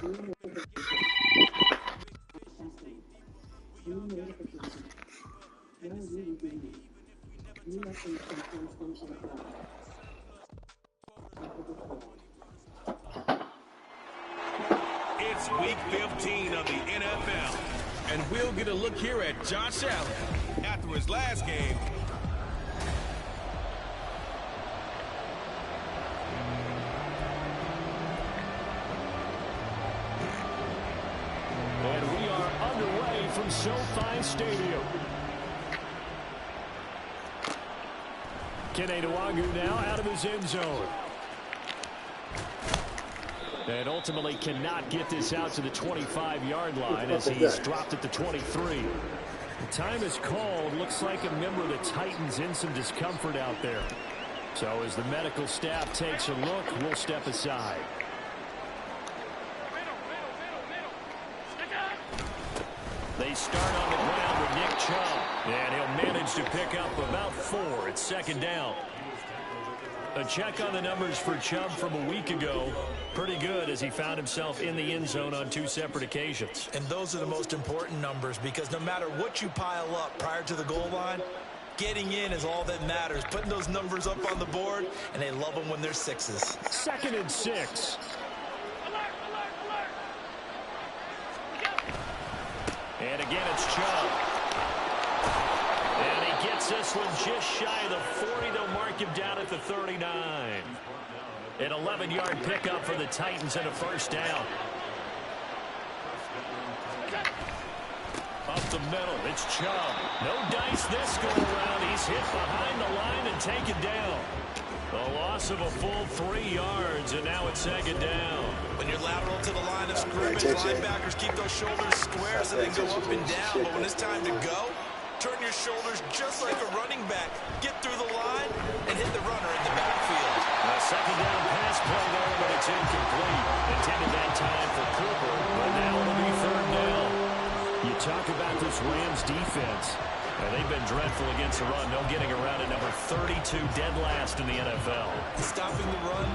It's week 15 of the NFL, and we'll get a look here at Josh Allen after his last game. And we are underway from SoFi Stadium. Kene Nwangwu now out of his end zone. And ultimately cannot get this out to the 25-yard line as he's dropped at the 23. The time is called. Looks like a member of the Titans in some discomfort out there. So as the medical staff takes a look, we'll step aside. They start on the ground with Nick Chubb. And he'll manage to pick up about 4. It's second down. A check on the numbers for Chubb from a week ago. Pretty good as he found himself in the end zone on 2 separate occasions. And those are the most important numbers because no matter what you pile up prior to the goal line, getting in is all that matters. Putting those numbers up on the board, and they love them when they're 6s. 2nd and 6. And again, it's Chubb. And he gets this one just shy of the 40. They'll mark him down at the 39. An 11-yard pickup for the Titans and a first down. Up the middle, it's Chubb. No dice this go around. He's hit behind the line and taken down. A loss of a full 3 yards, and now it's second down. When you're lateral to the line of scrimmage, linebackers keep those shoulders square so they go up and down. But when it's time to go, turn your shoulders just like a running back. Get through the line and hit the runner in the backfield. A second down pass play there, but it's incomplete. Intended that time for Cooper, but now it'll be third down. You talk about this Rams defense. They've been dreadful against the run. No getting around at number 32, dead last in the NFL. Stopping the run,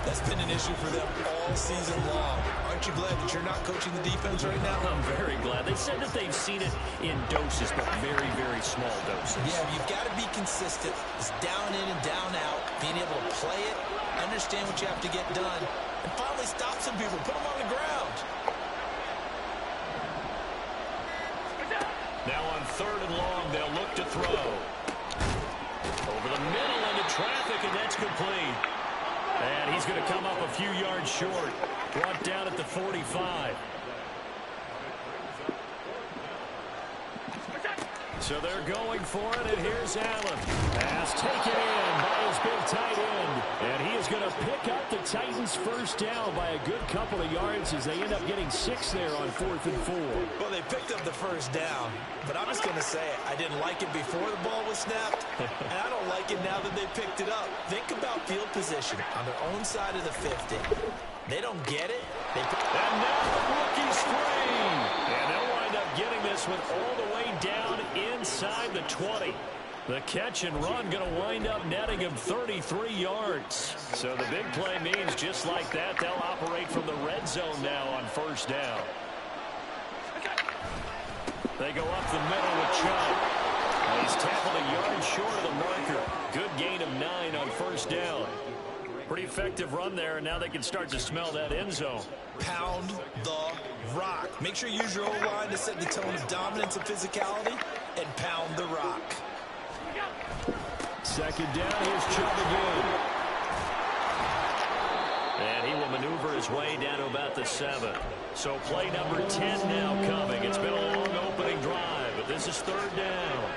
that's been an issue for them all season long. Aren't you glad that you're not coaching the defense right now? I'm very glad. They said that they've seen it in doses, but very, very small doses. Yeah, you've got to be consistent. It's down in and down out. Being able to play it, understand what you have to get done, and finally stop some people. Put them on the ground. Now on 3rd and long, they'll look to throw. Over the middle into traffic, and that's complete. And he's going to come up a few yards short. Brought down at the 45. So they're going for it, and here's Allen. Pass taken in by his big tight end. And he is going to pick up the Titans' first down by a good couple of yards as they end up getting 6 there on 4th and 4. Well, they picked up the first down, but I'm just going to say I didn't like it before the ball was snapped, and I don't like it now that they picked it up. Think about field position on their own side of the 50. They don't get it. And now the rookie's free. And they'll wind up getting this one all the way down inside the 20. The catch and run going to wind up netting him 33 yards. So the big play means just like that, they'll operate from the red zone now on first down. They go up the middle with Chubb. He's tackled a yard short of the marker. Good gain of 9 on first down. Pretty effective run there, and now they can start to smell that end zone. Pound the rock. Make sure you use your O-line to set the tone of dominance and physicality, and pound the rock. Second down, here's Chubb again. And he will maneuver his way down to about the 7. So play number 10 now coming. It's been a long opening drive, but this is third down.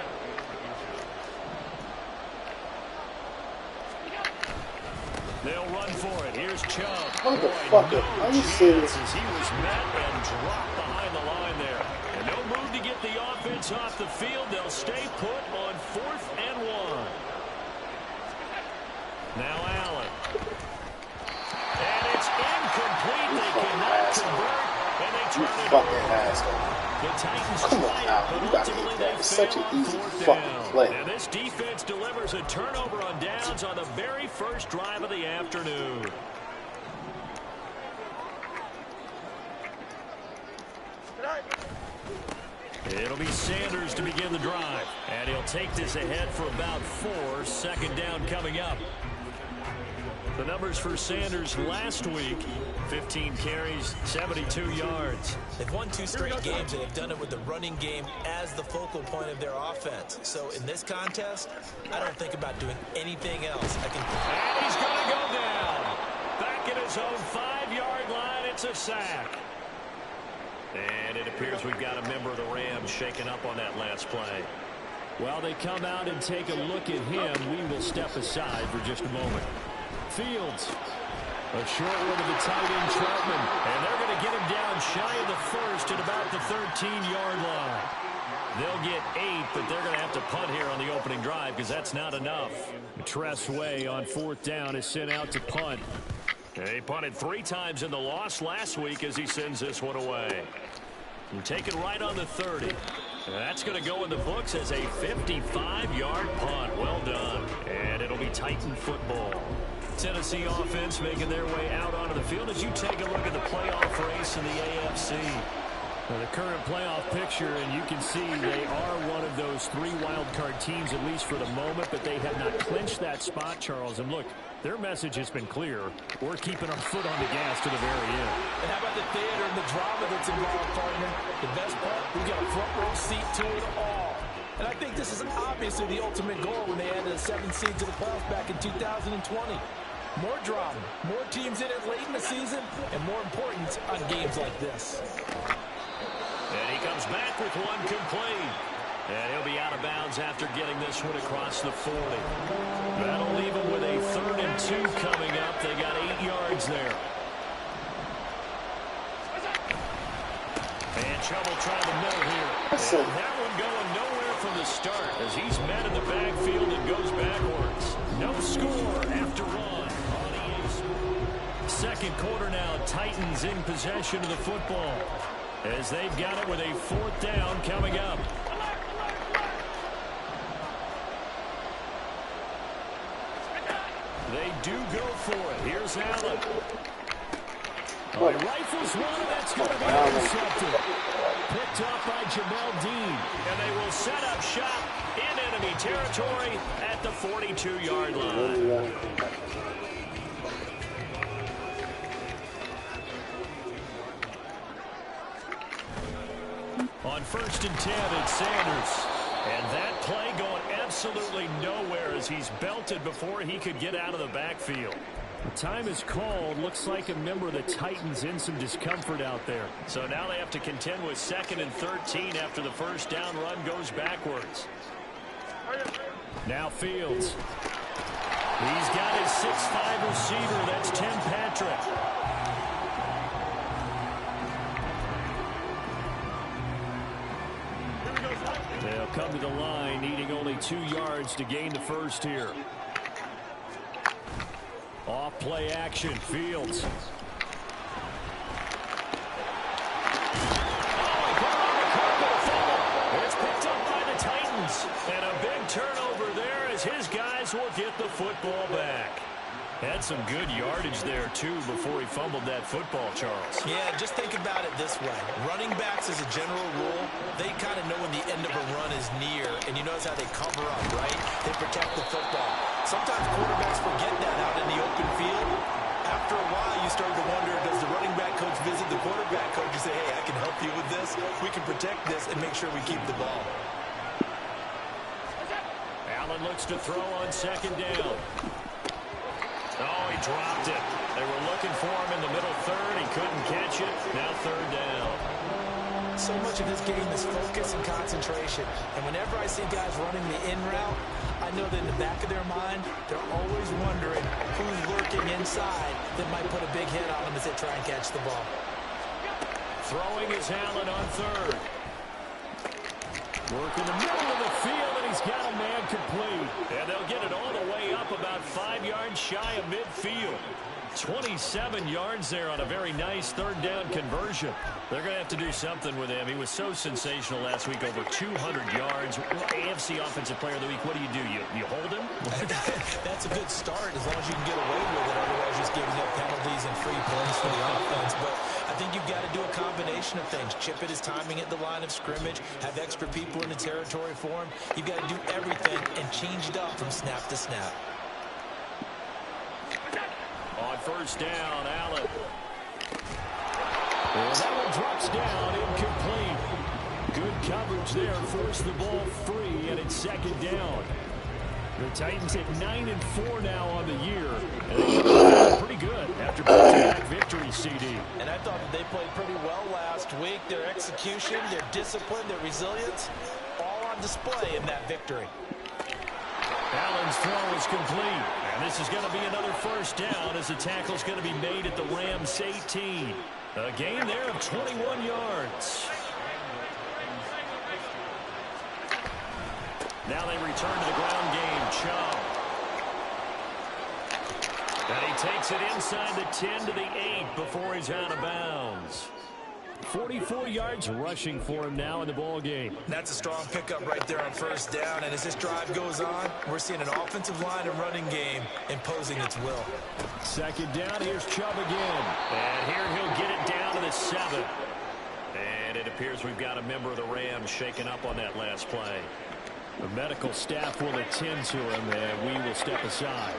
They'll run for it. Here's Chubb. Motherfucker, are you serious? He was met and dropped behind the line there. And no move to get the offense off the field. They'll stay put on 4th and 1. Now Allen. And it's incomplete. They cannot convert. And they turn it over. The Titans Come on, Allen. You gotta hit that. It's such an easy fucking play. And this defense delivers a turnover on downs on the very first drive of the afternoon. It'll be Sanders to begin the drive. And he'll take this ahead for about 4. Second down coming up. The numbers for Sanders last week: 15 carries, 72 yards. They've won 2 straight games, and they've done it with the running game as the focal point of their offense. So in this contest, I don't think about doing anything else. And he's going to go down. Back at his own 5-yard line, it's a sack. And it appears we've got a member of the Rams shaken up on that last play. While they come out and take a look at him, we will step aside for just a moment. Fields. A short one to the tight end, Troutman. And they're going to get him down shy of the first at about the 13-yard line. They'll get 8, but they're going to have to punt here on the opening drive because that's not enough. Tressway on 4th down is sent out to punt. He punted 3 times in the loss last week as he sends this one away. And take it right on the 30. That's going to go in the books as a 55-yard punt. Well done. And it'll be Titan football. Tennessee offense making their way out onto the field as you take a look at the playoff race in the AFC. Well, the current playoff picture, and you can see they are one of those 3 wild-card teams, at least for the moment, but they have not clinched that spot, Charles. And look, their message has been clear. We're keeping our foot on the gas to the very end. And how about the theater and the drama that's involved, partner? The best part, we got a front-row seat to it all. And I think this is obviously the ultimate goal when they added a 7th seed to the playoffs back in 2020. More drama, more teams in it late in the season, and more importance on games like this. And he comes back with one complete. And he'll be out of bounds after getting this one across the 40. That'll leave him with a 3rd and 2 coming up. They got 8 yards there. And trouble trying to middle here. And that one going nowhere from the start as he's met in the backfield and goes backwards. No score after run on EA. Second quarter now. Titans in possession of the football as they've got it with a 4th down coming up. They do go for it. Here's Allen. Oh, he rifles one. That's going to be intercepted. Picked off by Jamel Dean. And they will set up shop in enemy territory at the 42-yard line. On 1st and 10, it's Sanders. And that play going absolutely nowhere as he's belted before he could get out of the backfield. The time is called. Looks like a member of the Titans in some discomfort out there. So now they have to contend with 2nd and 13 after the first down run goes backwards. Now Fields. He's got his 6'5" receiver. That's Tim Patrick. They'll come to the line, needing only 2 yards to gain the first here. Off play action, Fields. It's picked up by the Titans. And a big turnover there as his guys will get the football back. Had some good yardage there, too, before he fumbled that football, Charles. Yeah, just think about it this way. Running backs, as a general rule, they kind of know when the end of a run is near, and you notice how they cover up, right? They protect the football. Sometimes quarterbacks forget that out in the open field. After a while, you start to wonder, does the running back coach visit the quarterback coach and say, hey, I can help you with this? We can protect this and make sure we keep the ball. Allen looks to throw on 2nd down. Oh, he dropped it. They were looking for him in the middle 3rd. He couldn't catch it. Now 3rd down. So much of this game is focus and concentration. And whenever I see guys running the in route, I know that in the back of their mind, they're always wondering who's lurking inside that might put a big hit on them as they try and catch the ball. Throwing is Allen on 3rd. Working the middle of the field, and he's got a man complete. And they'll get it all the way up about 5 yards shy of midfield. 27 yards there on a very nice 3rd down conversion. They're going to have to do something with him. He was so sensational last week, over 200 yards. AFC Offensive Player of the Week, what do? You hold him? That's a good start as long as you can get away with it. Otherwise, just giving up penalties and free plays for the offense. But I I think you've got to do a combination of things. Chip it his timing at the line of scrimmage, have extra people in the territory for him. You've got to do everything and change it up from snap to snap. On first down, Allen. And that one drops down, incomplete. Good coverage there, forced the ball free, and it's second down. The Titans at 9-4 now on the year. And they look pretty good after back-to-back victory, CD. And I thought that they played pretty well last week. Their execution, their discipline, their resilience, all on display in that victory. Allen's throw is complete. And this is going to be another first down as the tackle's going to be made at the Rams 18. A gain there of 21 yards. Now they return to the ground game. Chubb. And he takes it inside the 10 to the 8 before he's out of bounds. 44 yards rushing for him now in the ball game. That's a strong pickup right there on first down. And as this drive goes on, we're seeing an offensive line and running game imposing its will. Second down, here's Chubb again. And here he'll get it down to the 7. And it appears we've got a member of the Rams shaken up on that last play. The medical staff will attend to him, and we will step aside.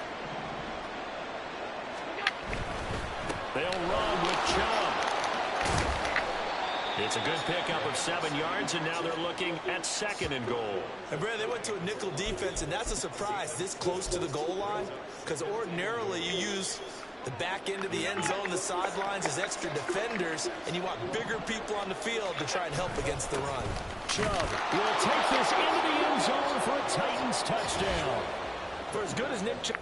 They'll run with Chubb. It's a good pickup of 7 yards, and now they're looking at second and goal. And Brad, they went to a nickel defense, and that's a surprise this close to the goal line, because ordinarily you use the back end of the end zone, the sidelines as extra defenders, and you want bigger people on the field to try and help against the run. Chubb will take this into the end zone for a Titans touchdown. For as good as Nick Chubb.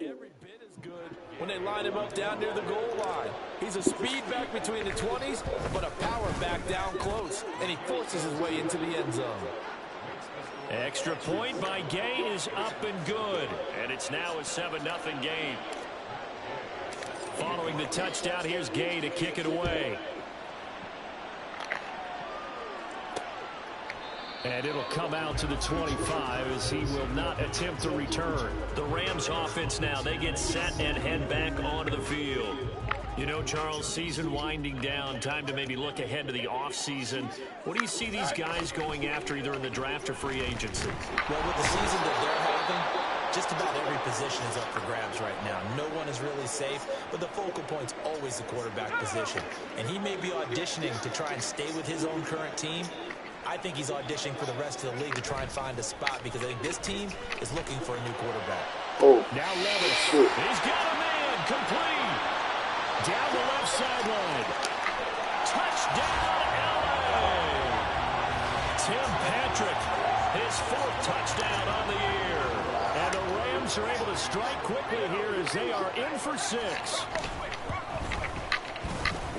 Every bit as good when they line him up down near the goal line. He's a speed back between the 20s, but a power back down close, and he forces his way into the end zone. Extra point by Gay is up and good, and it's now a 7-0 game. Following the touchdown, here's Gay to kick it away. And it'll come out to the 25 as he will not attempt to return. The Rams offense now, they get set and head back onto the field. You know, Charles, season winding down, time to maybe look ahead to the offseason. What do you see these guys going after either in the draft or free agency? Well, with the season that they're having, just about every position is up for grabs right now. No one is really safe, but the focal point's always the quarterback position. And he may be auditioning to try and stay with his own current team. I think he's auditioning for the rest of the league to try and find a spot because I think this team is looking for a new quarterback. Oh, now Levis. He's got a man complete. Down the left sideline. Touchdown, LA. Tim Patrick, his 4th touchdown on the year. And Rams are able to strike quickly here as they are in for 6.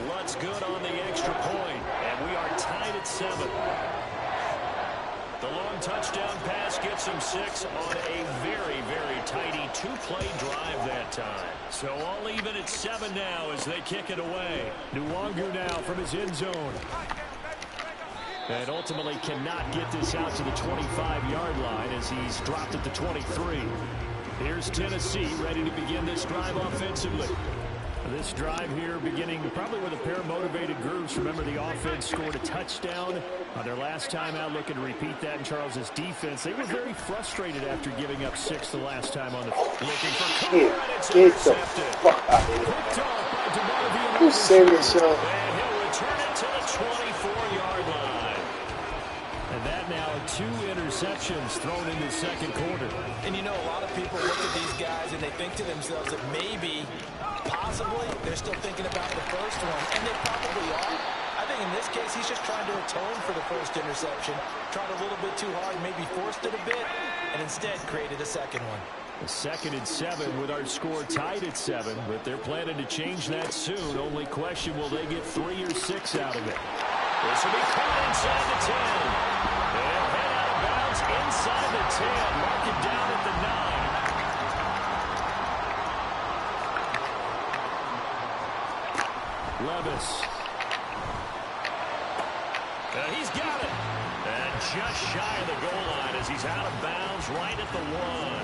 Lutt's good on the extra point, and we are tied at 7. The long touchdown pass gets him 6 on a very, very tidy 2-play drive that time. So all even at 7 now as they kick it away. Nwangu now from his end zone. And ultimately cannot get this out to the 25-yard line as he's dropped at the 23. Here's Tennessee ready to begin this drive offensively. This drive here beginning probably with a pair of motivated groups. Remember, the offense scored a touchdown on their last time out. Looking to repeat that in Charles's defense. They were very frustrated after giving up 6 the last time on the looking for cover, and it's intercepted. Who's serious, yo? And he'll return it to the 24-yard line. And that now 2 interceptions thrown in the second quarter. And you know, a lot of people look at these guys and they think to themselves that maybe, possibly, they're still thinking about the first one, and they probably are. I think in this case, he's just trying to atone for the first interception, tried a little bit too hard, maybe forced it a bit, and instead created a second one. The 2nd and 7 with our score tied at 7, but they're planning to change that soon. Only question, will they get 3 or 6 out of it? This will be caught inside the 10. They'll head out of bounds inside the 10. Mark it down at the 9. Levis. He's got it. And just shy of the goal line as he's out of bounds right at the 1.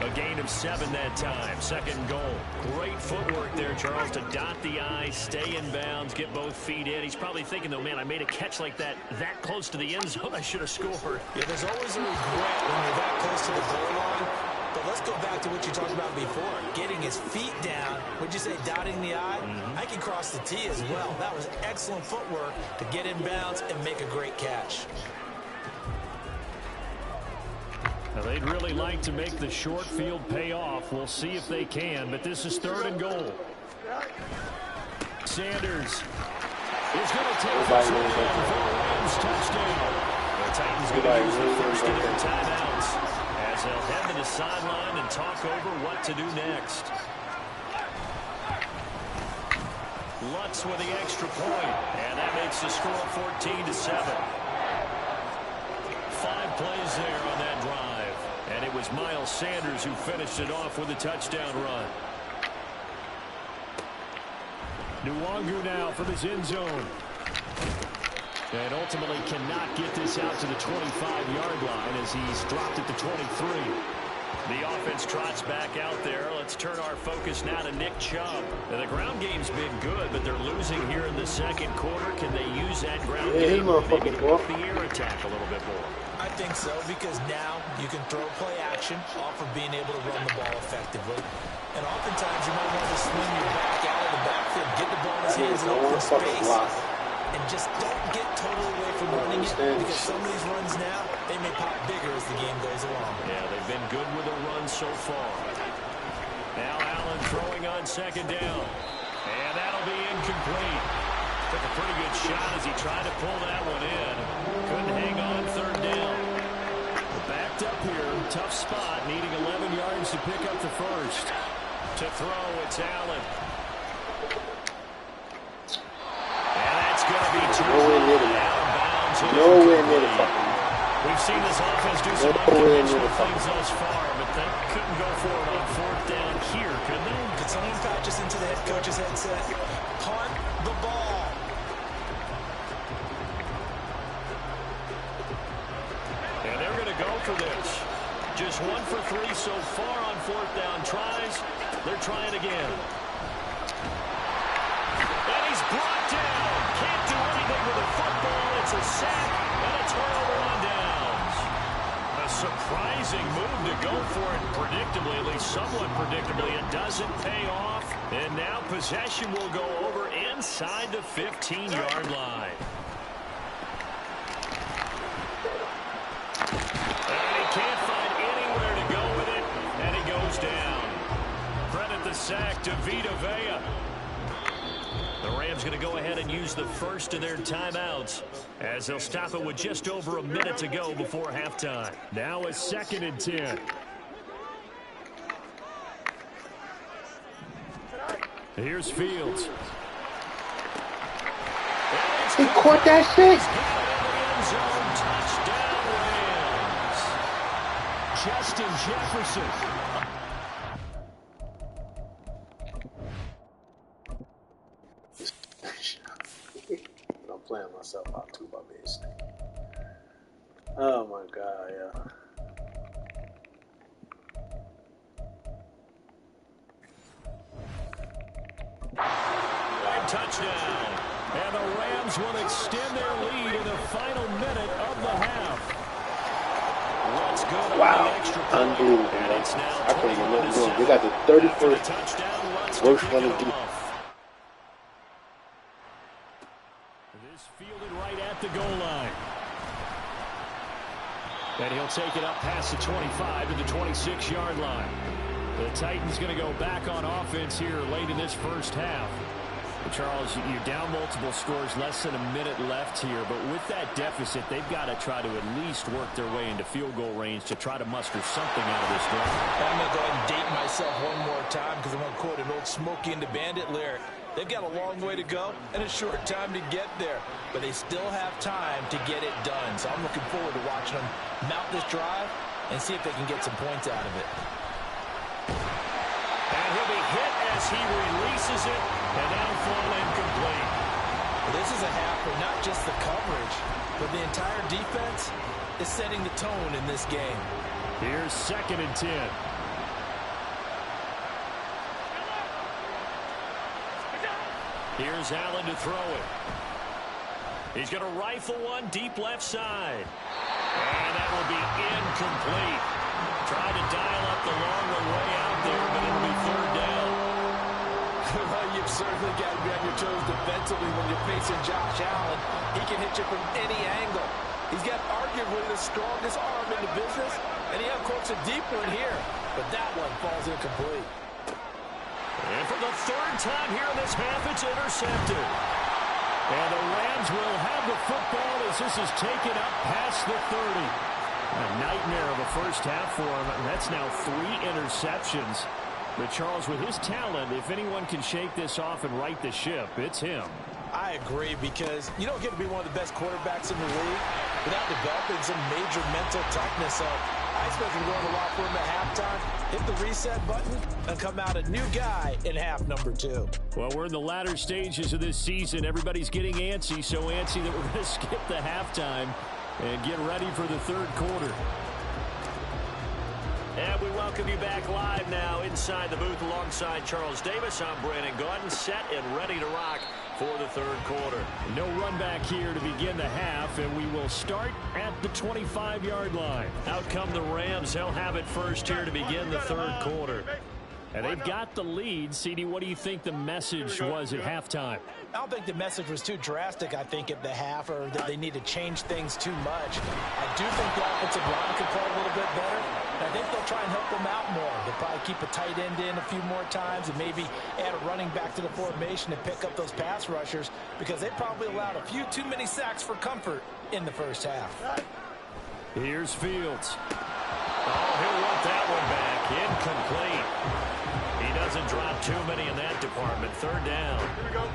A gain of 7 that time. 2nd goal. Great footwork there, Charles, to dot the I, stay in bounds, get both feet in. He's probably thinking, though, man, I made a catch like that close to the end zone. I should have scored. Yeah, there's always a regret when you're that close to the goal line. But let's go back to what you talked about before. Getting his feet down. Would you say dotting the I? I can cross the T as well. That was excellent footwork to get in bounds and make a great catch. Now, they'd really like to make the short field pay off. We'll see if they can, but this is 3rd and goal. Sanders is going to take this one for a Rams touchdown. The Titans going to use the first of their timeouts as they'll head to the sideline and talk over what to do next. Lutz with the extra point, and that makes the score 14-7. 5 plays there on that drive. And it was Miles Sanders who finished it off with a touchdown run. Nwangu now from his end zone. And ultimately cannot get this out to the 25-yard line as he's dropped at the 23. The offense trots back out there. Let's turn our focus now to Nick Chubb. Now, the ground game's been good, but they're losing here in the second quarter. Can they use that ground game maybe to up the air attack a little bit more? I think so, because now you can throw play action off of being able to run the ball effectively. And oftentimes you might want to swing your back out of the backfield, get the ball in his hands in open space, and just don't get totally away from running it, because some of these runs now, they may pop bigger as the game goes along. Yeah, they've been good with a run so far. Now Allen throwing on 2nd down. And that'll be incomplete. Took a pretty good shot as he tried to pull that one in. Couldn't hang on 3rd down. Backed up here, tough spot, needing 11 yards to pick up the first. To throw, it's Allen. And that's going to be out of bounds. Nowhere near the fucking. We've seen this offense do some unconventional things thus far, but they couldn't go for it on 4th down here, could they? Could someone patch us into the head coach's headset? Punt the ball. And they're going to go for this. Just 1 for 3 so far on 4th down tries. They're trying again. And he's brought down. Can't do anything with the football. It's a sack and a turnover on downs. A surprising move to go for it predictably, at least somewhat predictably. It doesn't pay off. And now possession will go over inside the 15-yard line. And he can't find anywhere to go with it, and he goes down. Credit the sack to Vita Vea. The Rams going to go ahead and use the first of their timeouts as they'll stop it with just over a minute to go before halftime. Now a 2nd and 10. Here's Fields. He caught that shit. Justin Jefferson. I'm playing myself out too by being sneaky. Oh my god, yeah. Touchdown. And the Rams will extend their lead in the final minute of the half. Let's go to wow. the extra point. Unbelievable, man. I can't get nothing going. They got the 31st worst running defense. This fielded right at the goal line. And he'll take it up past the 25 to the 26-yard line. The Titans going to go back on offense here late in this first half. Charles, you're down multiple scores, less than a minute left here, but with that deficit, they've got to try to at least work their way into field goal range to try to muster something out of this drive. I'm going to go ahead and date myself one more time because I'm going to quote an old Smokey and the Bandit lyric. They've got a long way to go and a short time to get there, but they still have time to get it done. So I'm looking forward to watching them mount this drive and see if they can get some points out of it. And he'll be hit as he releases it, and now fall incomplete. This is a half for not just the coverage, but the entire defense is setting the tone in this game. Here's 2nd and 10. Here's Allen to throw it. He's going to rifle one deep left side. And that will be incomplete. Tried to dial up the long one way out there, but it'll be 3rd down. Well, you've certainly got to be on your toes defensively when you're facing Josh Allen. He can hit you from any angle. He's got arguably the strongest arm in the business, and he uncorks a deep one here, but that one falls incomplete. And for the 3rd time here in this half, it's intercepted. And the Rams will have the football as this is taken up past the 30. A nightmare of a first half for him, and that's now 3 interceptions. But Charles, with his talent, if anyone can shake this off and right the ship, it's him. I agree, because you don't get to be one of the best quarterbacks in the league without developing some major mental toughness. So I expect him to go in the locker room at halftime, hit the reset button, and come out a new guy in half number 2. Well, we're in the latter stages of this season. Everybody's getting antsy, so antsy that we're going to skip the halftime and get ready for the 3rd quarter. And we welcome you back live now inside the booth alongside Charles Davis. I'm Brandon Gordon, set and ready to rock for the 3rd quarter. No run back here to begin the half, and we will start at the 25-yard line. Out come the Rams. They'll have it first here to begin the 3rd quarter. And they've got the lead. CD, what do you think the message was at halftime? I don't think the message was too drastic, I think, at the half, or that they need to change things too much. I do think the offensive line could play a little bit better. And I think they'll try and help them out more. They'll probably keep a tight end in a few more times and maybe add a running back to the formation and pick up those pass rushers, because they probably allowed a few too many sacks for comfort in the first half. Here's Fields. Oh, he'll want that one back. Incomplete. He doesn't drop too many in that department. 3rd down. Here we go.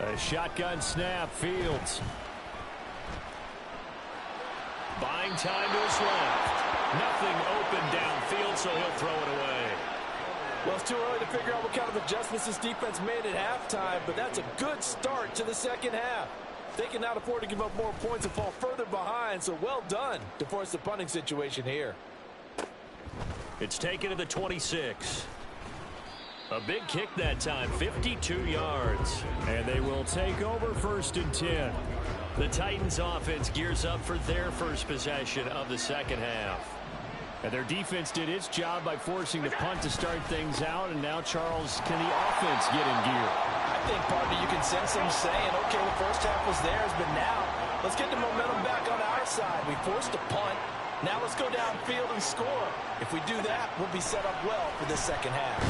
A shotgun snap. Fields. Buying time to his left. Nothing open downfield, so he'll throw it away. Well, it's too early to figure out what kind of adjustments this defense made at halftime, but that's a good start to the 2nd half. They cannot afford to give up more points and fall further behind, so well done to force the punting situation here. It's taken to the 26. A big kick that time, 52 yards. And they will take over 1st and 10. The Titans offense gears up for their first possession of the 2nd half. And their defense did its job by forcing the punt to start things out. And now, Charles, can the offense get in gear? I think, partner, you can sense them saying, okay, the first half was theirs, but now let's get the momentum back on our side. We forced a punt. Now let's go downfield and score. If we do that, we'll be set up well for the 2nd half.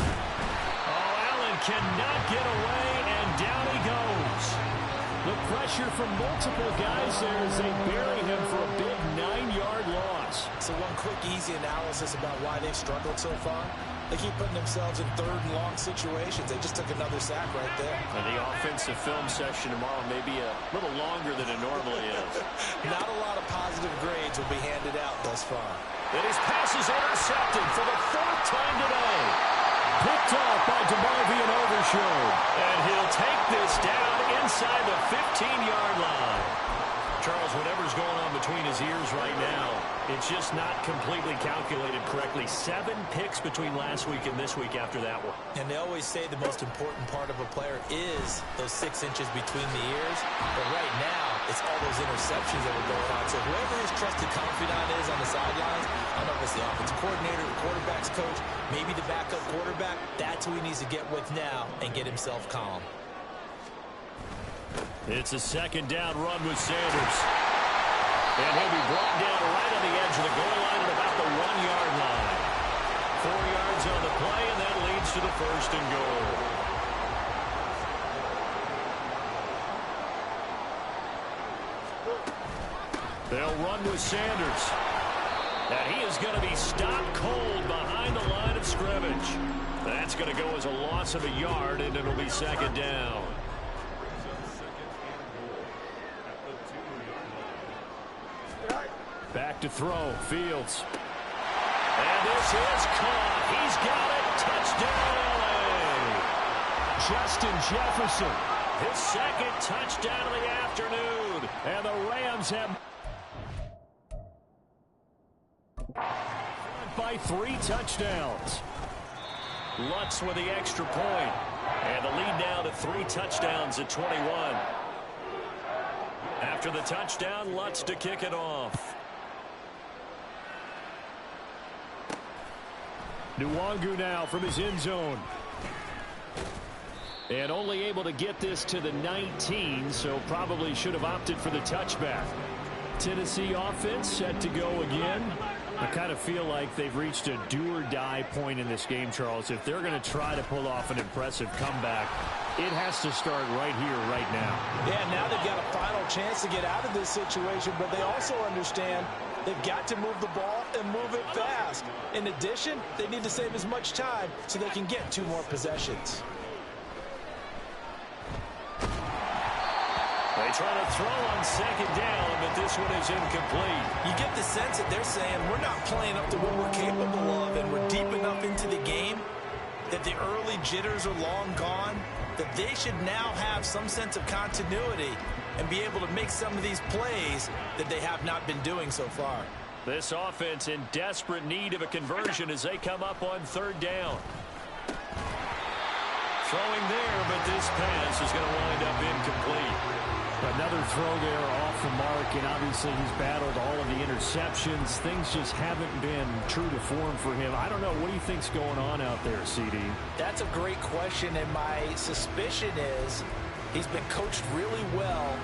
Oh, Allen cannot get away, and down he goes. The pressure from multiple guys there as they bury him for a big 9-yard loss. So one quick, easy analysis about why they've struggled so far. They keep putting themselves in third and long situations. They just took another sack right there. And the offensive film session tomorrow may be a little longer than it normally is. Not a lot of positive grades will be handed out thus far. And his pass is intercepted for the 4th time today. Picked off by DeMarvion Overshown. And he'll take this down inside the 15-yard line. Charles, whatever's going on between his ears right now, it's just not completely calculated correctly. 7 picks between last week and this week after that one. And they always say the most important part of a player is those 6 inches between the ears. But right now, it's all those interceptions that are going on. So whoever his trusted confidant is on the sidelines, I don't know if it's the offensive coordinator, the quarterback's coach, maybe the backup quarterback, that's who he needs to get with now and get himself calm. It's a 2nd down run with Sanders. And he'll be brought down right on the edge of the goal line at about the 1-yard line. 4 yards on the play, and that leads to the 1st and goal. They'll run with Sanders. And he is going to be stopped cold behind the line of scrimmage. That's going to go as a loss of a yard, and it'll be 2nd down. Back to throw, Fields. And this is caught. He's got it. Touchdown, LA. Justin Jefferson. His 2nd touchdown of the afternoon. And the Rams have by 3 touchdowns. Lutz with the extra point. And the lead now to 3 touchdowns at 21. After the touchdown, Lutz to kick it off. Nwangu now from his end zone. And only able to get this to the 19, so probably should have opted for the touchback. Tennessee offense set to go again. I kind of feel like they've reached a do-or-die point in this game, Charles. If they're going to try to pull off an impressive comeback, it has to start right here, right now. Yeah, now they've got a final chance to get out of this situation, but they also understand they've got to move the ball and move it fast. In addition, they need to save as much time so they can get 2 more possessions. They try to throw on 2nd down, but this one is incomplete. You get the sense that they're saying we're not playing up to what we're capable of, and we're deep enough into the game that the early jitters are long gone, that they should now have some sense of continuity and be able to make some of these plays that they have not been doing so far. This offense in desperate need of a conversion as they come up on 3rd down. Throwing there, but this pass is going to wind up incomplete. Another throw there off the mark, and obviously he's battled all of the interceptions. Things just haven't been true to form for him. I don't know. What do you think's going on out there, CD? That's a great question, and my suspicion is he's been coached really well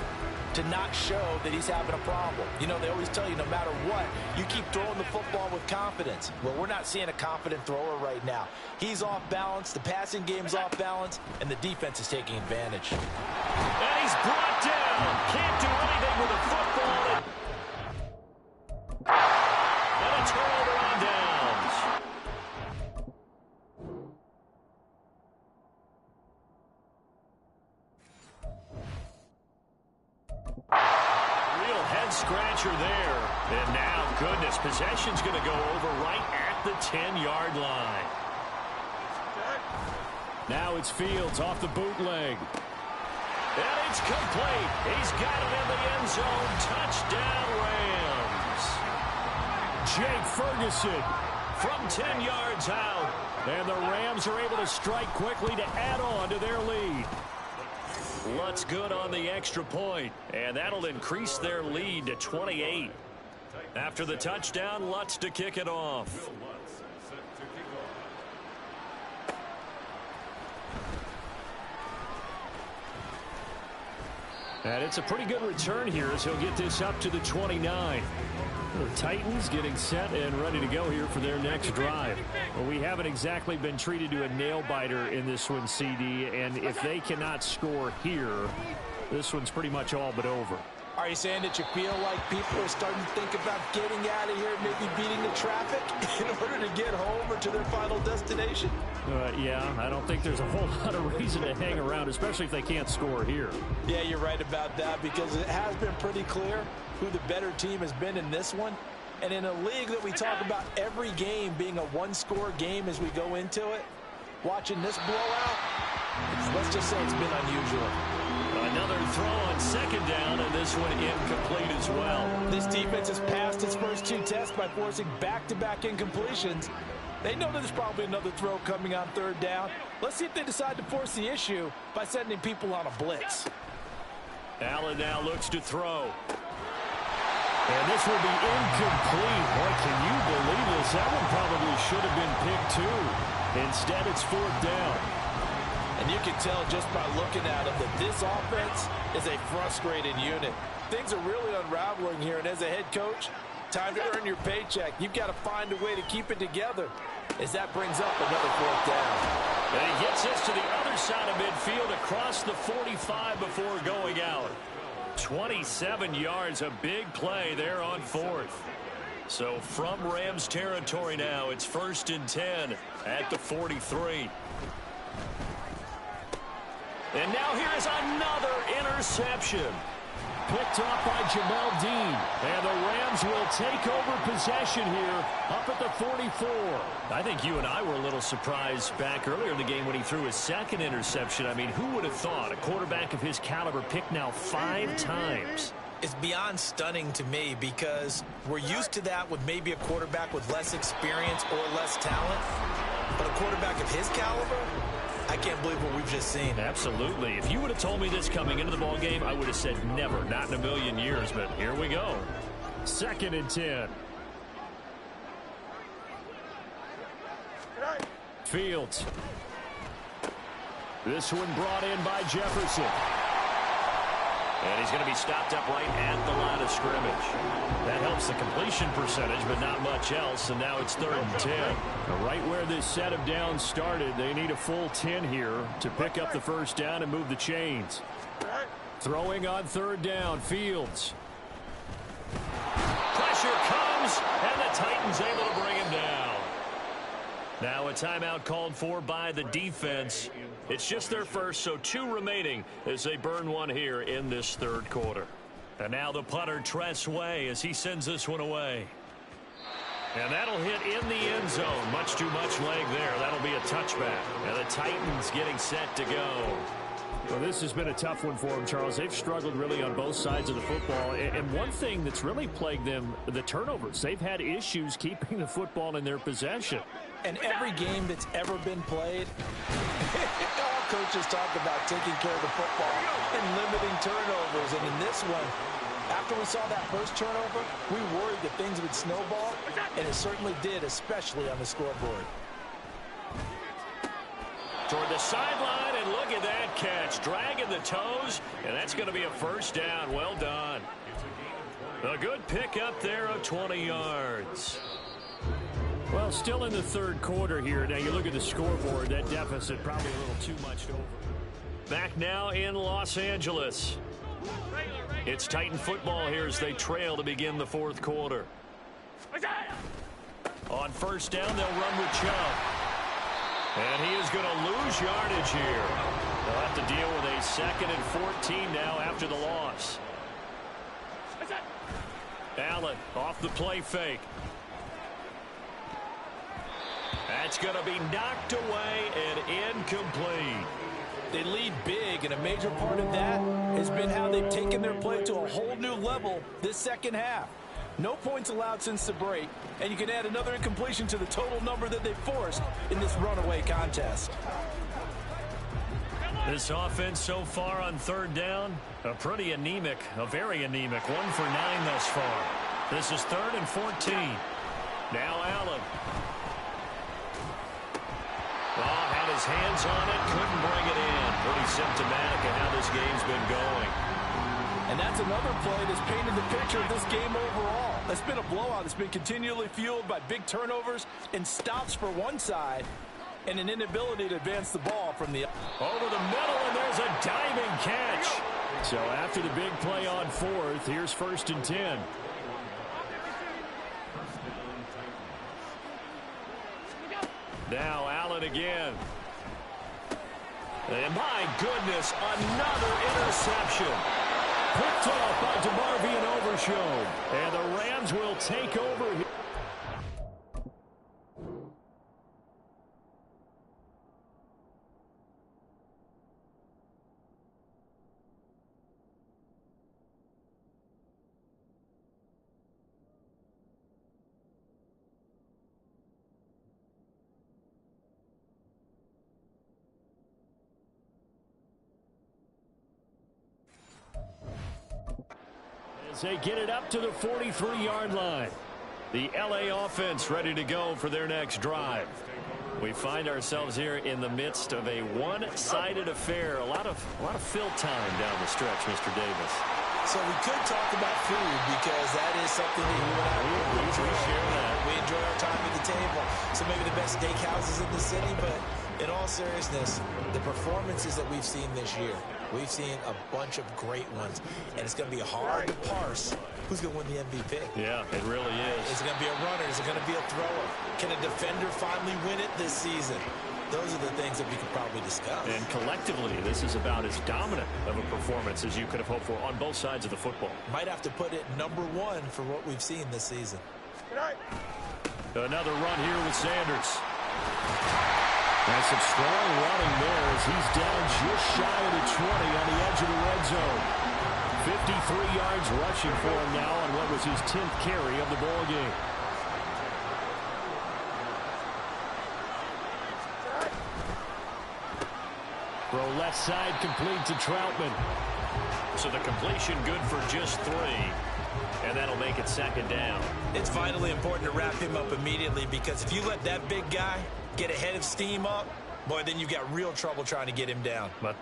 to not show that he's having a problem. You know, they always tell you no matter what, you keep throwing the football with confidence. Well, we're not seeing a confident thrower right now. He's off balance, the passing game's off balance, and the defense is taking advantage. And he's brought down. Can't do anything with the football. And a turnover on downs. Real head-scratcher there. And now, goodness, possession's going to go over right at the 10-yard line. Now it's Fields off the bootleg. And it's complete. He's got it in the end zone. Touchdown, Rams. Jake Ferguson From 10 yards out. And the Rams are able to strike quickly to add on to their lead. Lutz good on the extra point, and that'll increase their lead to 28. After the touchdown, Lutz to kick it off. And it's a pretty good return here as he'll get this up to the 29. The Titans getting set and ready to go here for their next drive. Well, we haven't exactly been treated to a nail-biter in this one, CD, and if they cannot score here, this one's pretty much all but over. Are you saying that you feel like people are starting to think about getting out of here, maybe beating the traffic in order to get home or to their final destination? Yeah, I don't think there's a whole lot of reason to hang around, especially if they can't score here. Yeah, you're right about that, because it has been pretty clear who the better team has been in this one. And in a league that we talk about every game being a one-score game as we go into it, watching this blowout, let's just say it's been unusual. Another throw on second down, and this one incomplete as well. This defense has passed its first 2 tests by forcing back-to-back incompletions. They know there's probably another throw coming on third down. Let's see if they decide to force the issue by sending people on a blitz. Allen now looks to throw. And this will be incomplete. Boy, can you believe this? That one probably should have been picked too. Instead, it's fourth down. And you can tell just by looking at them that this offense is a frustrated unit. Things are really unraveling here, and as a head coach, time to earn your paycheck. You've got to find a way to keep it together as that brings up another fourth down. And he gets us to the other side of midfield across the 45 before going out. 27 yards, a big play there on fourth. So from Rams territory now, it's 1st and 10 at the 43. And now here's another interception. Picked off by Jamel Dean. And the Rams will take over possession here up at the 44. I think you and I were a little surprised back earlier in the game when he threw his second interception. I mean, who would have thought a quarterback of his caliber picked now 5 times? It's beyond stunning to me, because we're used to that with maybe a quarterback with less experience or less talent. But a quarterback of his caliber, I can't believe what we've just seen. Absolutely. If you would have told me this coming into the ball game, I would have said never, not in a million years. But here we go. 2nd and 10. Fields. This one brought in by Jefferson. And he's going to be stopped up right at the line of scrimmage. That helps the completion percentage, but not much else. And now it's 3rd and 10. Right where this set of downs started, they need a full 10 here to pick up the first down and move the chains. Throwing on 3rd down, Fields. Pressure comes, and the Titans able to bring him down. Now a timeout called for by the defense. It's just their first, so 2 remaining as they burn one here in this 3rd quarter. And now the punter, Way, as he sends this one away. And that'll hit in the end zone. Much too much leg there. That'll be a touchback. And the Titans getting set to go. Well, this has been a tough one for them, Charles. They've struggled really on both sides of the football. And one thing that's really plagued them, the turnovers. They've had issues keeping the football in their possession. And every game that's ever been played, all coaches talk about taking care of the football and limiting turnovers. And in this one, after we saw that first turnover, we worried that things would snowball, and it certainly did, especially on the scoreboard. Toward the sideline, and look at that catch. Dragging the toes, and that's going to be a first down. Well done. A good pick up there of 20 yards. Well, still in the 3rd quarter here. Now you look at the scoreboard, that deficit probably a little too much over. Back now in Los Angeles. It's Titan football here as they trail to begin the 4th quarter. On first down, they'll run with Chubb. And he is going to lose yardage here. They'll have to deal with a 2nd and 14 now after the loss. Allen off the play fake. That's going to be knocked away and incomplete. They lead big, and a major part of that has been how they've taken their play to a whole new level this second half. No points allowed since the break, and you can add another incompletion to the total number that they've forced in this runaway contest. This offense so far on 3rd down, a very anemic, 1 for 9 thus far. This is 3rd and 14. Now Allen. Oh, had his hands on it, couldn't bring it in. Pretty symptomatic of how this game's been going. And that's another play that's painted the picture of this game overall. It's been a blowout. It's been continually fueled by big turnovers and stops for one side and an inability to advance the ball from the... Over the middle, and there's a diving catch. So after the big play on fourth, here's 1st and 10. Now Allen again. And my goodness, another interception. Picked off by DeMarvion Overshown. And the Rams will take over here. As they get it up to the 43-yard line. The LA offense ready to go for their next drive. We find ourselves here in the midst of a one-sided affair. A lot of fill time down the stretch, Mr. Davis. So we could talk about food because that is something that you and I really enjoy. We enjoy our time at the table. So maybe the best steakhouses in the city, but in all seriousness, the performances that we've seen this year, we've seen a bunch of great ones, and it's going to be hard to parse who's going to win the MVP. Yeah, it really is. Is it going to be a runner? Is it going to be a thrower? Can a defender finally win it this season? Those are the things that we could probably discuss. And collectively, this is about as dominant of a performance as you could have hoped for on both sides of the football. Might have to put it number one for what we've seen this season. Another run here with Sanders. And some strong running there as he's down just shy of the 20 on the edge of the red zone. 53 yards rushing for him now on what was his 10th carry of the ball game. Throw left side complete to Troutman. So the completion good for just 3. And that'll make it 2nd down. It's vitally important to wrap him up immediately because if you let that big guy get ahead of steam up, boy, then you've got real trouble trying to get him down. But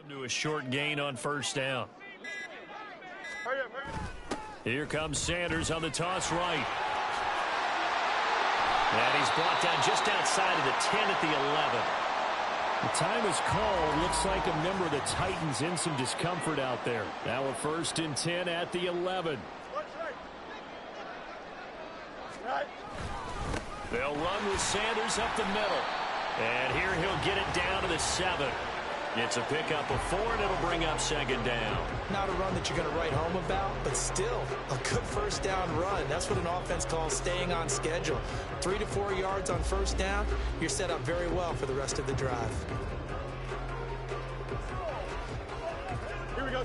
to a short gain on 1st down. Here comes Sanders on the toss right. And he's brought down just outside of the 10 at the 11. The time is called. Looks like a member of the Titans in some discomfort out there. Now a 1st and 10 at the 11. They'll run with Sanders up the middle. And here he'll get it down to the 7. It's a pickup of 4, and it'll bring up 2nd down. Not a run that you're going to write home about, but still a good 1st down run. That's what an offense calls staying on schedule. 3 to 4 yards on 1st down, you're set up very well for the rest of the drive. Here we go.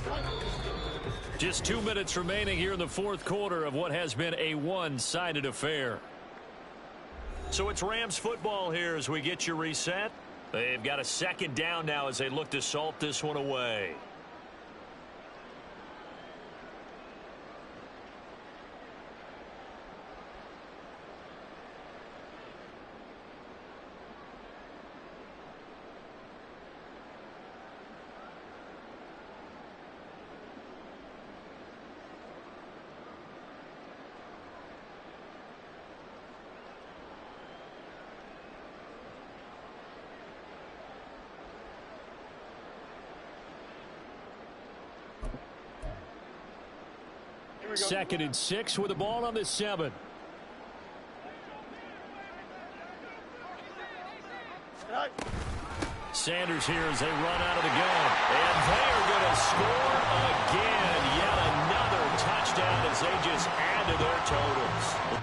Just 2 minutes remaining here in the 4th quarter of what has been a one-sided affair. So it's Rams football here as we get you reset. They've got a 2nd down now as they look to salt this one away. Second and 6 with the ball on the 7. Sanders here as they run out of the gun. And they are going to score again. Yet another touchdown as they just add to their totals.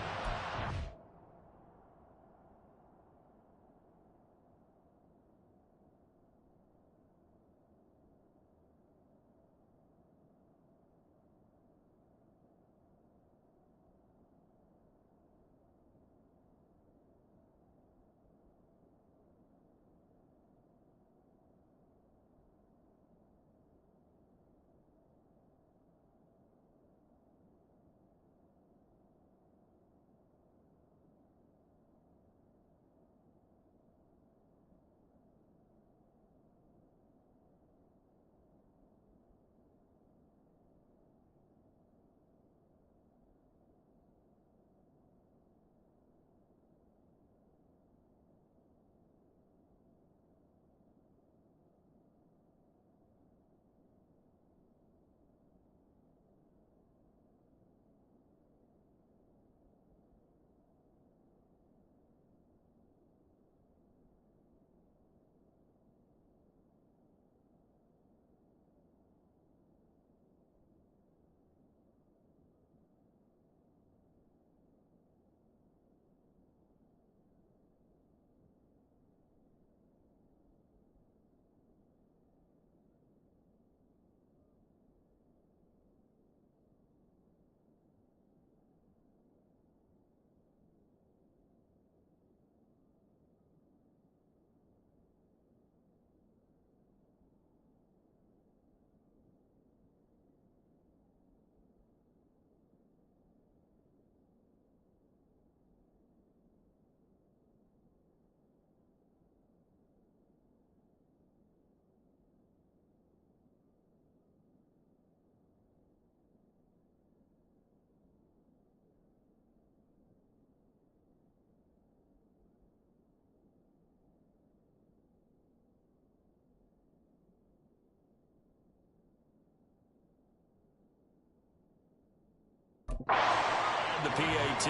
The PAT.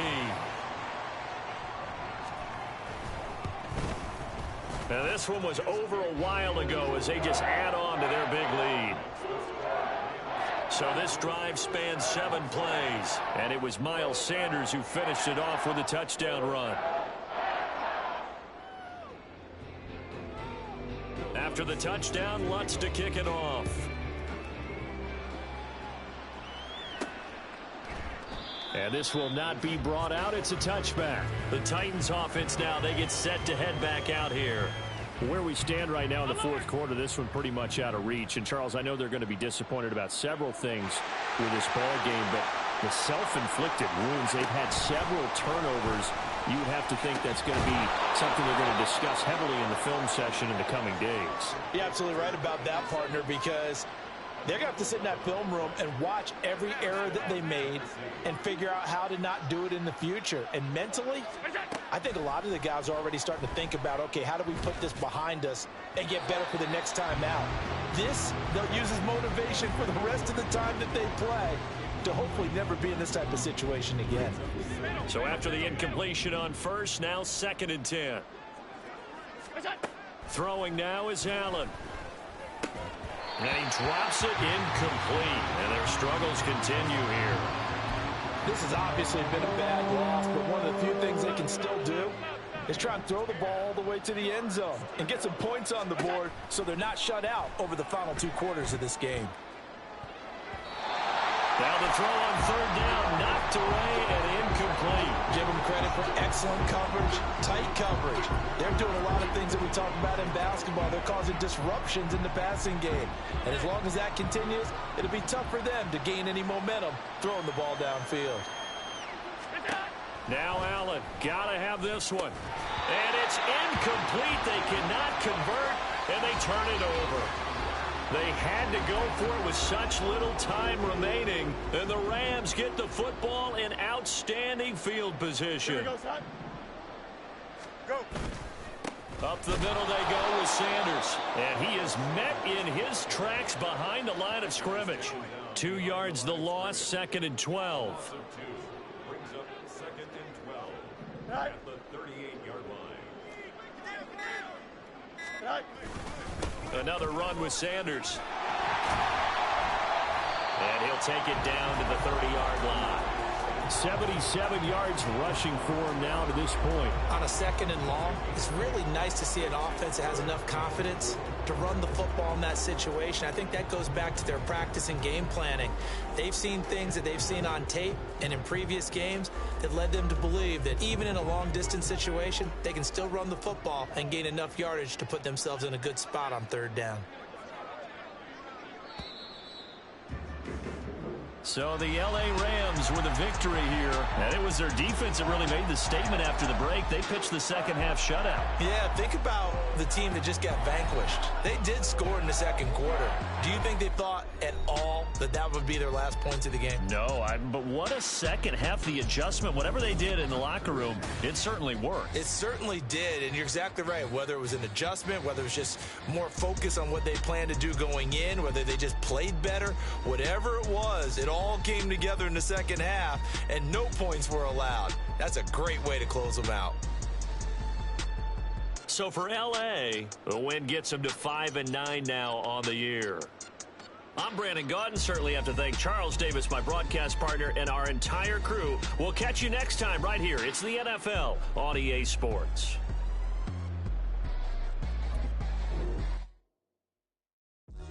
Now this one was over a while ago as they just add on to their big lead. So this drive spans 7 plays, and it was Miles Sanders who finished it off with a touchdown run. After the touchdown, Lutz to kick it off. And this will not be brought out. It's a touchback. The Titans offense now, they get set to head back out here. Where we stand right now in the fourth quarter, this one pretty much out of reach. And, Charles, I know they're going to be disappointed about several things with this ball game, but the self-inflicted wounds, they've had several turnovers. You would have to think that's going to be something they're going to discuss heavily in the film session in the coming days. You're absolutely right about that, partner, because they're going to have to sit in that film room and watch every error that they made and figure out how to not do it in the future. And mentally, I think a lot of the guys are already starting to think about, okay, how do we put this behind us and get better for the next time out? This, they'll use as motivation for the rest of the time that they play to hopefully never be in this type of situation again. So after the incompletion on first, now 2nd and 10. Throwing now is Allen. And he drops it incomplete. And their struggles continue here. This has obviously been a bad loss, but one of the few things they can still do is try and throw the ball all the way to the end zone and get some points on the board so they're not shut out over the final 2 quarters of this game. Now the throw on 3rd down, knocked away and incomplete. Give them credit for excellent coverage, tight coverage. They're doing a lot of things that we talk about in basketball. They're causing disruptions in the passing game. And as long as that continues, it'll be tough for them to gain any momentum throwing the ball downfield. Now Allen, gotta have this one. And it's incomplete. They cannot convert, and they turn it over. They had to go for it with such little time remaining, and the Rams get the football in outstanding field position. Here we go, son. Go. Up the middle they go with Sanders, and he is met in his tracks behind the line of scrimmage. 2 yards the loss, 2nd and 12. Brings up 2nd and 12 at the 38-yard line. Another run with Sanders. And he'll take it down to the 30-yard line. 77 yards rushing for him now to this point. On a 2nd and long, it's really nice to see an offense that has enough confidence to run the football in that situation. I think that goes back to their practice and game planning. They've seen things that they've seen on tape and in previous games that led them to believe that even in a long-distance situation, they can still run the football and gain enough yardage to put themselves in a good spot on 3rd down. So the L.A. Rams with a victory here. And it was their defense that really made the statement after the break. They pitched the second-half shutout. Yeah, think about the team that just got vanquished. They did score in the 2nd quarter. Do you think they thought at all that that would be their last points of the game? No, but what a second half. The adjustment, whatever they did in the locker room, it certainly worked. It certainly did, and you're exactly right. Whether it was an adjustment, whether it was just more focus on what they planned to do going in, whether they just played better, whatever it was, it all came together in the 2nd half, and no points were allowed. That's a great way to close them out. So for L.A., the win gets them to 5-9 now on the year. I'm Brandon Gaudin. Certainly have to thank Charles Davis, my broadcast partner, and our entire crew. We'll catch you next time right here. It's the NFL on EA Sports.